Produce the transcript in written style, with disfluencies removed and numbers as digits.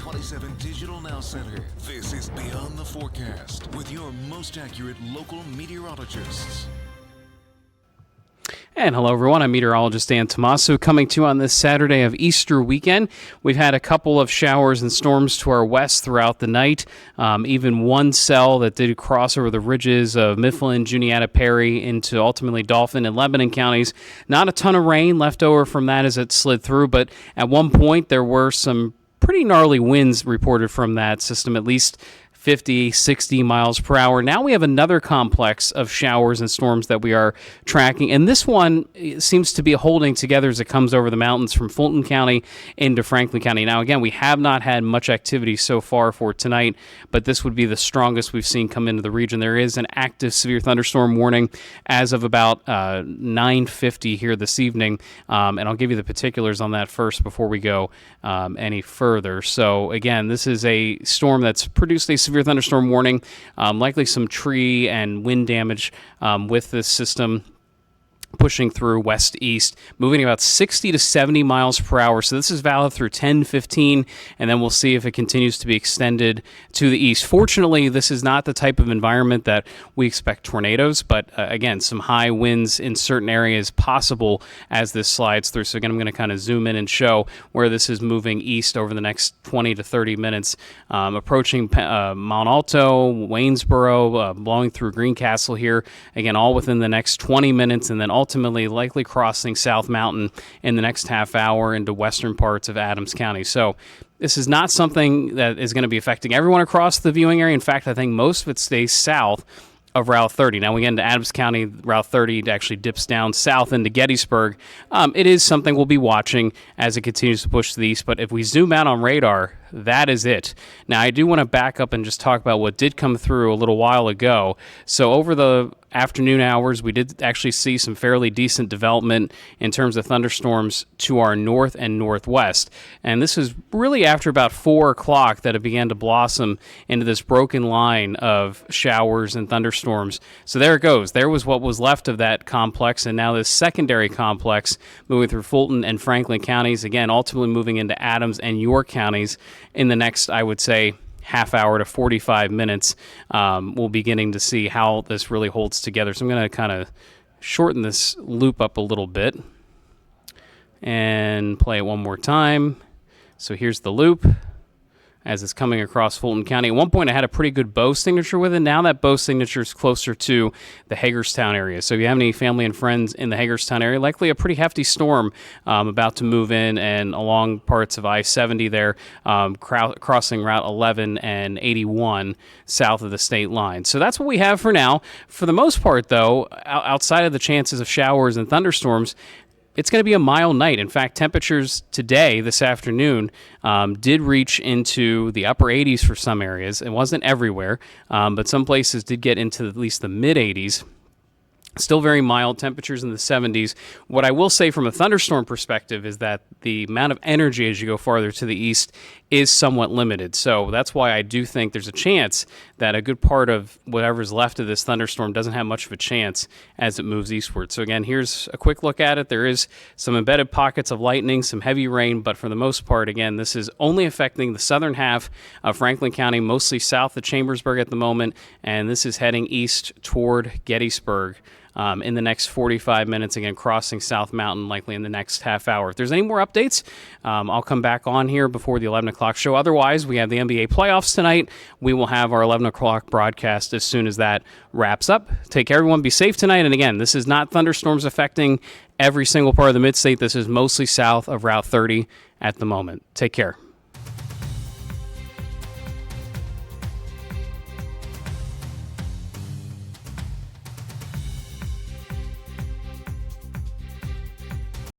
24/7 Digital Now Center. This is Beyond the Forecast with your most accurate local meteorologists. And hello, everyone. I'm meteorologist Dan Tomaso coming to you on this Saturday of Easter weekend. We've had a couple of showers and storms to our west throughout the night. Even one cell that did cross over the ridges of Mifflin, Juniata, Perry into ultimately Dauphin and Lebanon counties. Not a ton of rain left over from that as it slid through, but at one point there were some pretty gnarly winds reported from that system, at least 50, 60 miles per hour. Now we have another complex of showers and storms that we are tracking, and this one seems to be holding together as it comes over the mountains from Fulton County into Franklin County. Now, again, we have not had much activity so far for tonight, but this would be the strongest we've seen come into the region. There is an active severe thunderstorm warning as of about 9:50 here this evening, and I'll give you the particulars on that first before we go any further. So, again, this is a storm that's produced a severe thunderstorm warning, likely some tree and wind damage with this system pushing through west-east, moving about 60 to 70 miles per hour. So this is valid through 10:15, and then we'll see if it continues to be extended to the east. Fortunately, this is not the type of environment that we expect tornadoes, but again, some high winds in certain areas possible as this slides through. So again, I'm going to kind of zoom in and show where this is moving east over the next 20 to 30 minutes, approaching Mount Alto, Waynesboro, blowing through Greencastle here, again, all within the next 20 minutes, and then ultimately likely crossing South Mountain in the next half hour into western parts of Adams County. So this is not something that is going to be affecting everyone across the viewing area. In fact, I think most of it stays south of Route 30. Now, we get into Adams County, Route 30 actually dips down south into Gettysburg. It is something we'll be watching as it continues to push to the east, but if we zoom out on radar, that is it. Now, I do want to back up and just talk about what did come through a little while ago. So over the afternoon hours, we did actually see some fairly decent development in terms of thunderstorms to our north and northwest. And this is really after about 4 o'clock that it began to blossom into this broken line of showers and thunderstorms. So there it goes. There was what was left of that complex, and now this secondary complex moving through Fulton and Franklin counties, again, ultimately moving into Adams and York counties in the next, I would say, half hour to 45 minutes. We'll be beginning to see how this really holds together. So I'm going to kind of shorten this loop up a little bit and play it one more time. So here's the loop as it's coming across Fulton County. At one point, I had a pretty good bow signature with it. Now that bow signature is closer to the Hagerstown area. So if you have any family and friends in the Hagerstown area, likely a pretty hefty storm about to move in and along parts of I-70 there, crossing Route 11 and 81 south of the state line. So that's what we have for now. For the most part, though, outside of the chances of showers and thunderstorms, it's going to be a mild night. In fact, temperatures today, this afternoon, did reach into the upper 80s for some areas. It wasn't everywhere, but some places did get into at least the mid-80s. Still very mild, temperatures in the 70s. What I will say from a thunderstorm perspective is that the amount of energy as you go farther to the east is somewhat limited. So that's why I do think there's a chance that a good part of whatever's left of this thunderstorm doesn't have much of a chance as it moves eastward. So again, here's a quick look at it. There is some embedded pockets of lightning, some heavy rain, but for the most part, again, this is only affecting the southern half of Franklin County, mostly south of Chambersburg at the moment, and this is heading east toward Gettysburg. In the next 45 minutes, again, crossing South Mountain likely in the next half hour. If there's any more updates, I'll come back on here before the 11 o'clock show. Otherwise, we have the NBA playoffs tonight. We will have our 11 o'clock broadcast as soon as that wraps up. Take care, everyone. Be safe tonight. And again, this is not thunderstorms affecting every single part of the mid-state. This is mostly south of Route 30 at the moment. Take care.